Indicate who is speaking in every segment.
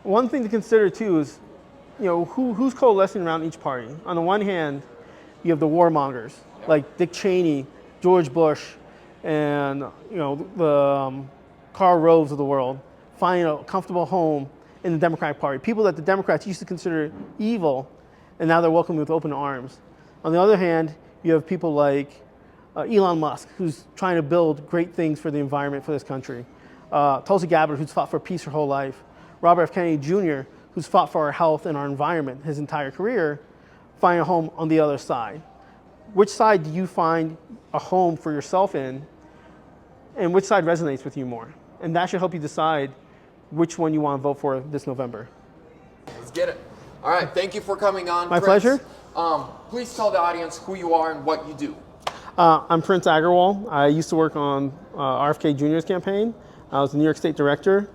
Speaker 1: one thing to consider too is, who's coalescing around each party. On the one hand, you have the warmongers like Dick Cheney, George Bush, and the Karl Roves of the world, finding a comfortable home in the Democratic Party. People that the Democrats used to consider evil, and now they're welcomed with open arms. On the other hand, you have people like Elon Musk, who's trying to build great things for the environment for this country. Tulsi Gabbard, who's fought for peace her whole life. Robert F. Kennedy Jr., who's fought for our health and our environment his entire career, find a home on the other side. Which side do you find a home for yourself in, and which side resonates with you more? And that should help you decide which one you want to vote for this November.
Speaker 2: Let's get it. All right, thank you for coming on,
Speaker 1: My
Speaker 2: Prince.
Speaker 1: pleasure.
Speaker 2: Please tell the audience who you are and what you do.
Speaker 1: I'm Prince Agarwel. I used to work on RFK Jr.'s campaign. I was the New York State Director.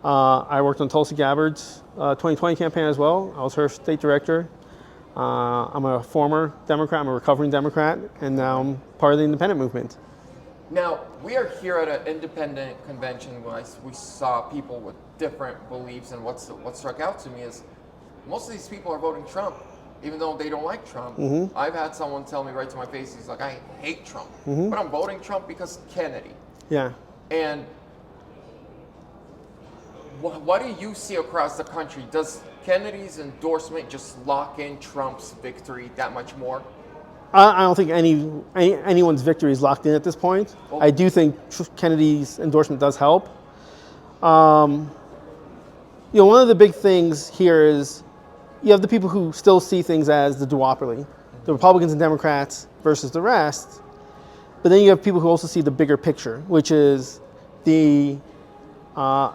Speaker 1: I worked on Tulsi Gabbard's 2020 campaign as well. I was her state director. I'm a former Democrat, I'm a recovering Democrat, and now I'm part of the independent movement.
Speaker 2: Now, we are here at an independent convention where we saw people with different beliefs, and what struck out to me is most of these people are voting Trump, even though they don't like Trump. Mm-hmm. I've had someone tell me right to my face, he's like, I hate Trump, mm-hmm. but I'm voting Trump because Kennedy.
Speaker 1: Yeah.
Speaker 2: And what do you see across the country? Does Kennedy's endorsement just lock in Trump's victory that much more?
Speaker 1: I don't think anyone's victory is locked in at this point.
Speaker 2: Well,
Speaker 1: I do think Kennedy's endorsement does help. One of the big things here is you have the people who still see things as the duopoly, the Republicans and Democrats versus the rest. But then you have people who also see the bigger picture, which is the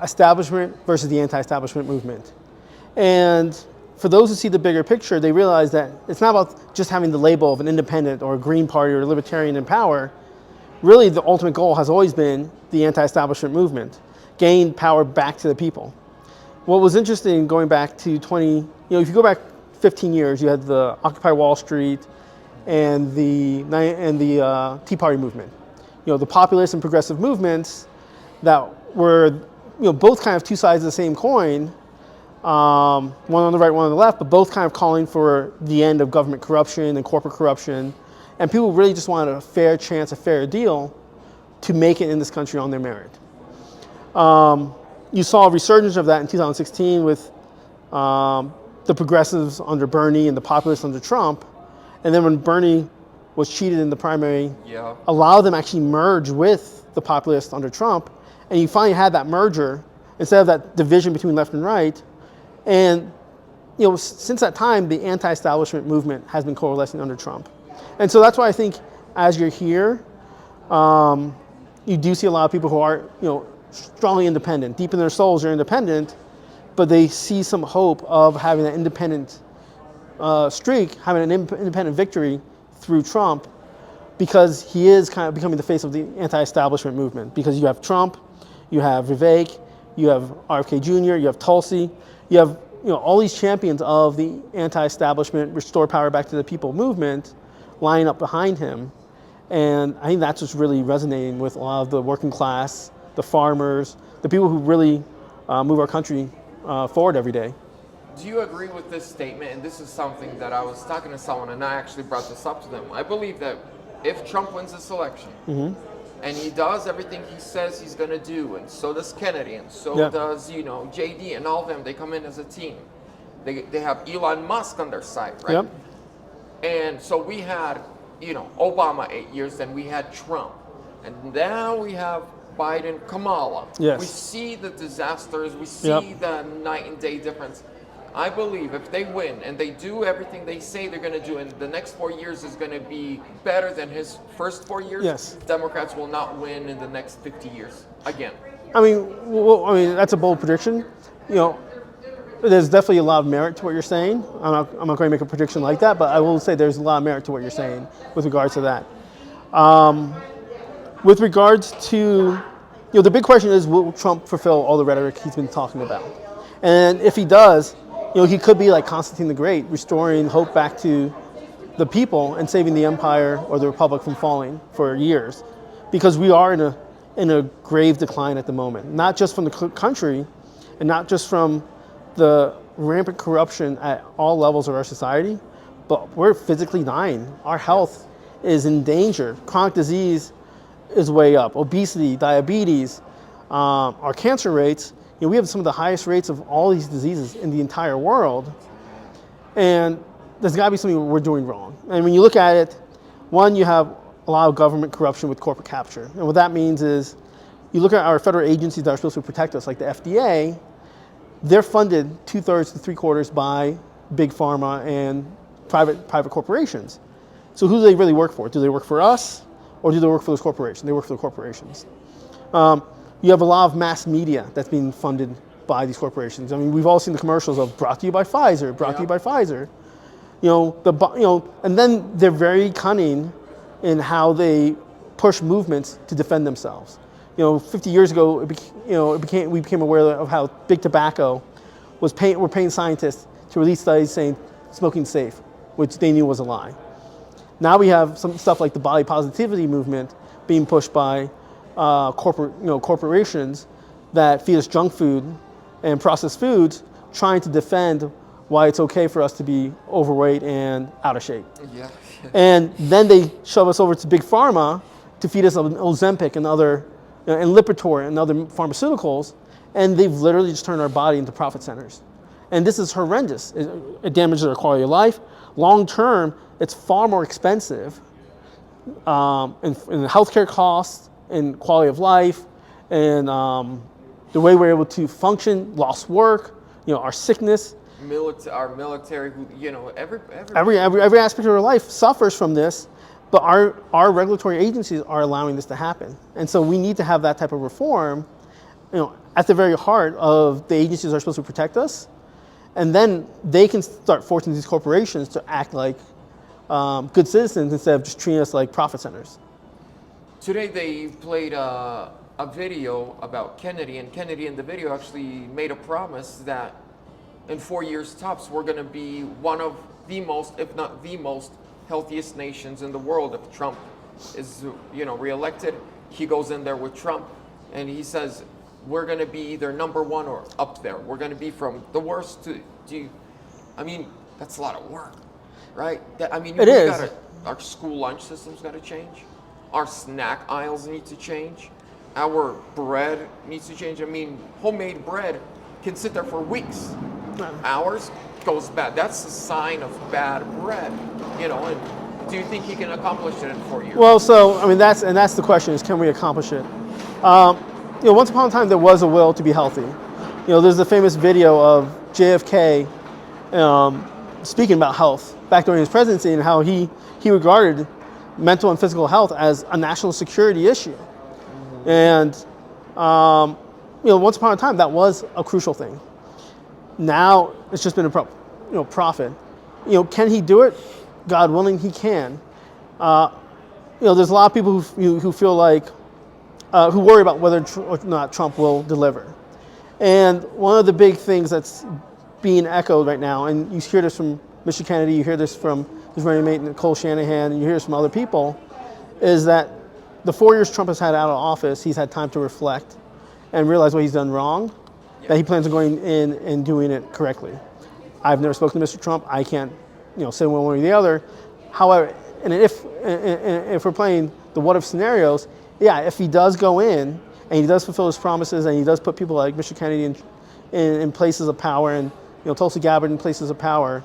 Speaker 1: establishment versus the anti-establishment movement. And for those who see the bigger picture, they realize that it's not about just having the label of an independent or a Green Party or a libertarian in power. Really, the ultimate goal has always been the anti-establishment movement, gain power back to the people. What was interesting going back to if you go back 15 years, you had the Occupy Wall Street and the Tea Party movement. The populist and progressive movements that were both kind of two sides of the same coin, one on the right, one on the left, but both kind of calling for the end of government corruption and corporate corruption. And people really just wanted a fair chance, a fair deal to make it in this country on their merit. You saw a resurgence of that in 2016 with the progressives under Bernie and the populists under Trump. And then when Bernie was cheated in the primary, a lot of them actually merged with the populists under Trump. And you finally had that merger instead of that division between left and right. And since that time, the anti-establishment movement has been coalescing under Trump. And so that's why I think as you're here, you do see a lot of people who are strongly independent. Deep in their souls, they're independent, but they see some hope of having an independent streak, having an independent victory through Trump, because he is kind of becoming the face of the anti-establishment movement. Because you have Trump, you have Vivek, you have RFK Jr., you have Tulsi, you have all these champions of the anti-establishment, restore power back to the people movement lining up behind him. And I think that's what's really resonating with a lot of the working class, the farmers, the people who really move our country forward every day.
Speaker 2: Do you agree with this statement? And this is something that I was talking to someone, and I actually brought this up to them. I believe that if Trump wins this election, mm-hmm. and he does everything he says he's going to do, and so does Kennedy, and so does JD, and all of them, they come in as a team. They have Elon Musk on their side, right?
Speaker 1: Yep.
Speaker 2: And so we had Obama 8 years, then we had Trump, and now we have Biden, Kamala.
Speaker 1: Yes.
Speaker 2: We see the disasters, we see the night and day difference. I believe if they win and they do everything they say they're going to do, and the next 4 years is going to be better than his first 4 years, Democrats will not win in the next 50 years again.
Speaker 1: I mean, that's a bold prediction. There's definitely a lot of merit to what you're saying. I'm not going to make a prediction like that, but I will say there's a lot of merit to what you're saying with regards to that. With regards to, the big question is, will Trump fulfill all the rhetoric he's been talking about? And if he does, he could be like Constantine the Great, restoring hope back to the people and saving the empire or the republic from falling for years, because we are in a grave decline at the moment. Not just from the country, and not just from the rampant corruption at all levels of our society, but we're physically dying. Our health is in danger. Chronic disease is way up. Obesity, diabetes, our cancer rates. We have some of the highest rates of all these diseases in the entire world. And there's got to be something we're doing wrong. And when you look at it, one, you have a lot of government corruption with corporate capture. And what that means is, you look at our federal agencies that are supposed to protect us, like the FDA, they're funded 2/3 to 3/4 by big pharma and private corporations. So who do they really work for? Do they work for us, or do they work for those corporations? They work for the corporations. You have a lot of mass media that's being funded by these corporations. I mean, we've all seen the commercials of brought to you by Pfizer, brought to you by Pfizer. And then they're very cunning in how they push movements to defend themselves. 50 years ago, we became aware of how big tobacco were paying scientists to release studies saying smoking's safe, which they knew was a lie. Now we have some stuff like the body positivity movement being pushed by corporations that feed us junk food and processed foods, trying to defend why it's okay for us to be overweight and out of shape.
Speaker 2: Yeah.
Speaker 1: And then they shove us over to big pharma to feed us Ozempic and other, and Lipitor and other pharmaceuticals, and they've literally just turned our body into profit centers. And this is horrendous. It damages our quality of life. Long term, it's far more expensive in healthcare costs, in quality of life, and the way we're able to function, lost work, our sickness.
Speaker 2: Our military,
Speaker 1: every aspect of our life suffers from this, but our regulatory agencies are allowing this to happen. And so we need to have that type of reform, at the very heart of the agencies that are supposed to protect us. And then they can start forcing these corporations to act like good citizens instead of just treating us like profit centers.
Speaker 2: Today they played a video about Kennedy, and Kennedy in the video actually made a promise that in 4 years tops, we're going to be one of the most, if not the most, healthiest nations in the world. If Trump is, reelected, he goes in there with Trump, and he says we're going to be either number one or up there. We're going to be from the worst to. That's a lot of work, right?
Speaker 1: It is.
Speaker 2: Our school lunch system's got to change. Our snack aisles need to change. Our bread needs to change. Homemade bread can sit there for weeks. Ours goes bad. That's a sign of bad bread, and do you think he can accomplish it in 4 years?
Speaker 1: Well, that's the question, is can we accomplish it? Once upon a time there was a will to be healthy. There's the famous video of JFK speaking about health back during his presidency, and how he regarded mental and physical health as a national security issue. And once upon a time that was a crucial thing. Now it's just been a profit. Can he do it? God willing, he can. There's a lot of people who feel like who worry about whether or not Trump will deliver. And one of the big things that's being echoed right now, and you hear this from Mr. Kennedy, you hear this from his running mate Nicole Shanahan, and you hear this from other people, is that the 4 years Trump has had out of office, he's had time to reflect and realize what he's done wrong, that he plans on going in and doing it correctly. I've never spoken to Mr. Trump. I can't, say one way or the other. However, and if we're playing the what if scenarios, if he does go in and he does fulfill his promises and he does put people like Mr. Kennedy in places of power, and Tulsi Gabbard in places of power,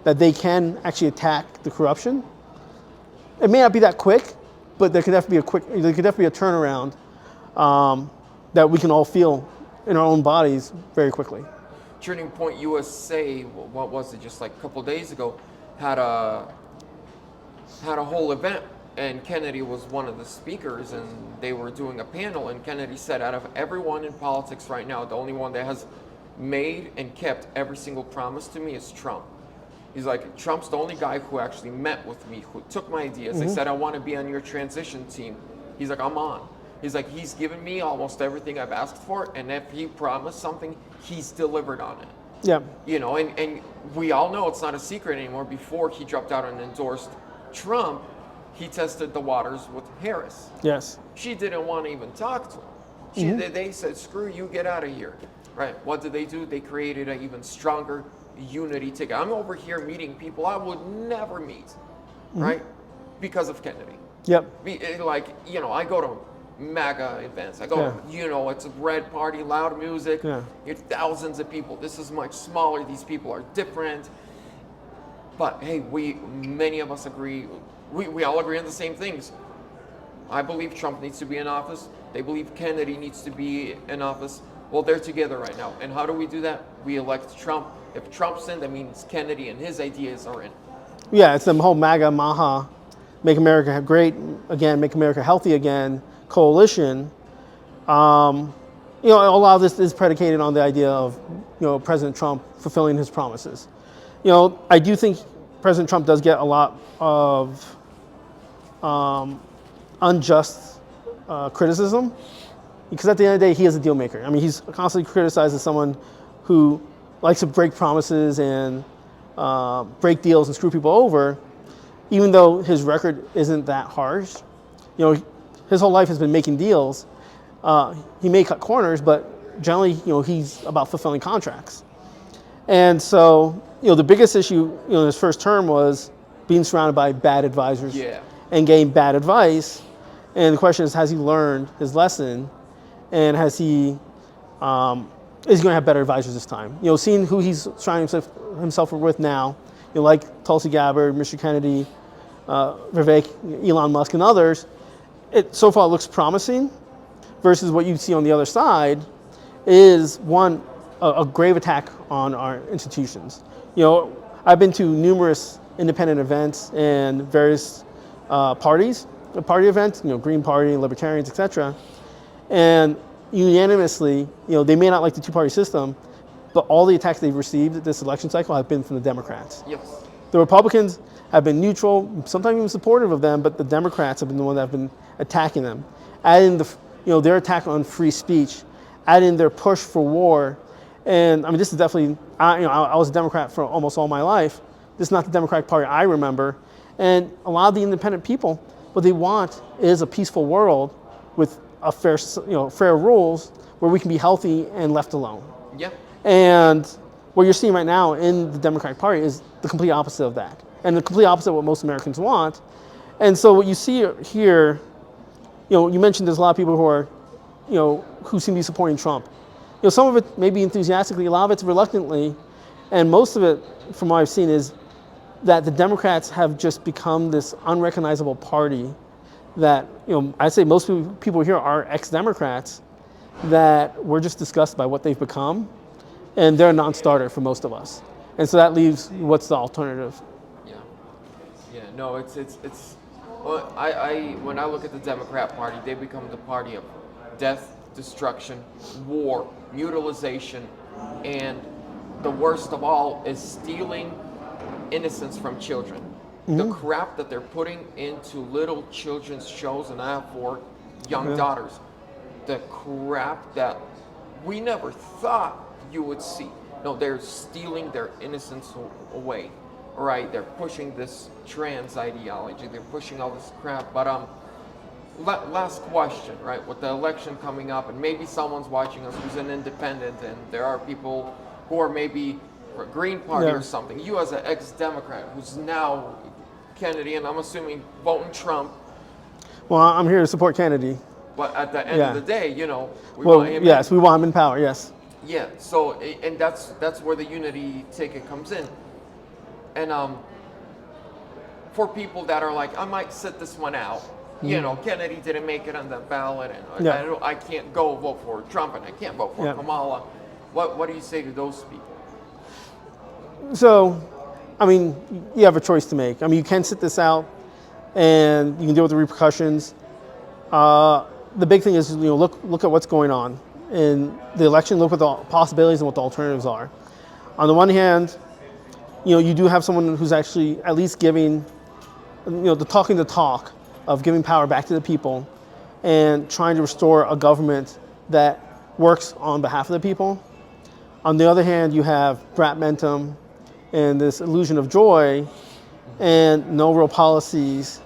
Speaker 1: that they can actually attack the corruption. It may not be that quick, but there could definitely be a turnaround that we can all feel in our own bodies very quickly.
Speaker 2: Turning Point USA, what was it, just like a couple of days ago, had a whole event, and Kennedy was one of the speakers, and they were doing a panel, and Kennedy said, out of everyone in politics right now, the only one that has made and kept every single promise to me is Trump. He's like, Trump's the only guy who actually met with me, who took my ideas. They said, I want to be on your transition team. He's like, I'm on. He's like, he's given me almost everything I've asked for, and if he promised something, he's delivered on it.
Speaker 1: Yeah.
Speaker 2: And we all know it's not a secret anymore. Before he dropped out and endorsed Trump, he tested the waters with Harris.
Speaker 1: Yes.
Speaker 2: She didn't want to even talk to him. They said, screw you, get out of here. right? What did they do? They created an even stronger unity ticket. I'm over here meeting people I would never meet, right? Because of Kennedy.
Speaker 1: Yep.
Speaker 2: Like, you know, I go to MAGA events. I go to, you know, it's a red party, loud music. You have thousands of people. This is much smaller. These people are different. But hey, many of us agree. We all agree on the same things. I believe Trump needs to be in office. They believe Kennedy needs to be in office. Well, they're together right now. And how do we do that? We elect Trump. If Trump's in, that means Kennedy and his ideas are in.
Speaker 1: Yeah, it's the whole MAGA, MAHA, Make America Great Again, Make America Healthy Again coalition. You know, a lot of this is predicated on the idea of, you know, President Trump fulfilling his promises. You know, I do think President Trump does get a lot of unjust criticism, because at the end of the day, he is a deal maker. I mean, he's constantly criticized as someone who likes to break promises and break deals and screw people over, even though his record isn't that harsh. You know, his whole life has been making deals. He may cut corners, but generally, you know, he's about fulfilling contracts. And so, you know, the biggest issue, you know, in his first term was being surrounded by bad advisors and getting bad advice. And the question is, has he learned his lesson? And has he, is he going to have better advisors this time? You know, seeing who he's surrounding himself with now, you know, like Tulsi Gabbard, Mr. Kennedy, Vivek, Elon Musk, and others, so far it looks promising, versus what you see on the other side is, one, a grave attack on our institutions. You know, I've been to numerous independent events and various party events, you know, Green Party, Libertarians, etc. And unanimously, you know, they may not like the two-party system, but all the attacks they've received this election cycle have been from the Democrats.
Speaker 2: Yes.
Speaker 1: The Republicans have been neutral, sometimes even supportive of them, but the Democrats have been the ones that have been attacking them. Adding the, you know, their attack on free speech, adding their push for war. And I mean, this is definitely, you know, I was a Democrat for almost all my life. This is not the Democratic Party I remember. And a lot of the independent people, what they want is a peaceful world with a fair, you know, fair rules where we can be healthy and left alone.
Speaker 2: Yeah.
Speaker 1: And what you're seeing right now in the Democratic Party is the complete opposite of that, and the complete opposite of what most Americans want. And so what you see here, you know, you mentioned there's a lot of people who are, you know, who seem to be supporting Trump. You know, some of it maybe enthusiastically, a lot of it's reluctantly, and most of it, from what I've seen, is that the Democrats have just become this unrecognizable party that, you know, I'd say most people here are ex-Democrats that we're just disgusted by what they've become, and they're a non-starter for most of us. And so that leaves, what's the alternative?
Speaker 2: Yeah. Yeah, no, it's well, when I look at the Democrat Party, they become the party of death, destruction, war, mutilization, and the worst of all is stealing innocence from children. The crap that they're putting into little children's shows, and I have 4 young daughters, the crap that we never thought you would see. No, they're stealing their innocence away, right? They're pushing this trans ideology. They're pushing all this crap. But last question, right? With the election coming up, and maybe someone's watching us who's an independent, and there are people who are maybe for Green Party or something. You as an ex-Democrat who's now Kennedy, and I'm assuming voting Trump.
Speaker 1: Well, I'm here to support Kennedy.
Speaker 2: But at the end of the day, you know,
Speaker 1: we want him we want him in power, yes.
Speaker 2: Yeah, so, and that's where the unity ticket comes in. And for people that are like, I might sit this one out, you know, Kennedy didn't make it on the ballot, and I can't go vote for Trump, and I can't vote for Kamala. What do you say to those people?
Speaker 1: So, I mean, you have a choice to make. I mean, you can sit this out, and you can deal with the repercussions. The big thing is, you know, look at what's going on in the election. Look at the possibilities and what the alternatives are. On the one hand, you know, you do have someone who's actually at least giving, you know, the talk of giving power back to the people and trying to restore a government that works on behalf of the people. On the other hand, you have Brat Mentum and this illusion of joy and no real policies.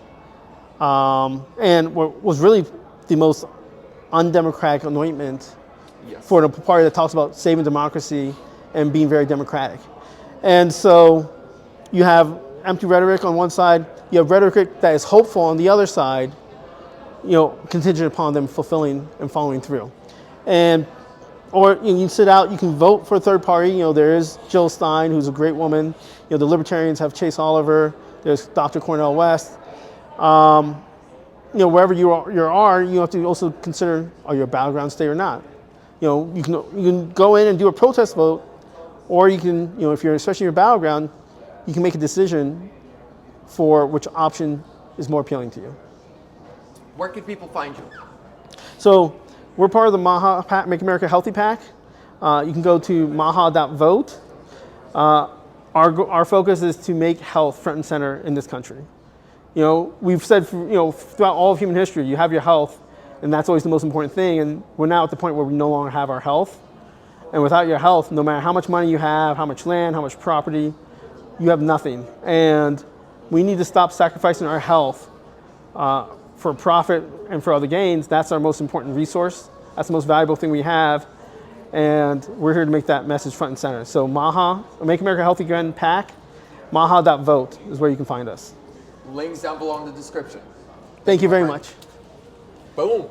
Speaker 1: And what was really the most undemocratic anointment for the party that talks about saving democracy and being very democratic. And so you have empty rhetoric on one side, you have rhetoric that is hopeful on the other side, contingent upon them fulfilling and following through. Or you can sit out, you can vote for a third party. There is Jill Stein, who's a great woman. The Libertarians have Chase Oliver, there's Dr. Cornel West. Wherever you are, you have to also consider, are you a battleground state or not? You can go in and do a protest vote, or you can, if you're especially your battleground, you can make a decision for which option is more appealing to you.
Speaker 2: Where can people find you?
Speaker 1: So we're part of the MAHA PAC, Make America Healthy PAC. You can go to maha.vote. Our focus is to make health front and center in this country. We've said, throughout all of human history, you have your health, and that's always the most important thing. And we're now at the point where we no longer have our health. And without your health, no matter how much money you have, how much land, how much property, you have nothing. And we need to stop sacrificing our health for profit and for other gains. That's our most important resource. That's the most valuable thing we have. And we're here to make that message front and center. So MAHA, Make America Healthy Again PAC, maha.vote is where you can find us.
Speaker 2: Links down below in the description.
Speaker 1: Thank you very much.
Speaker 2: Boom.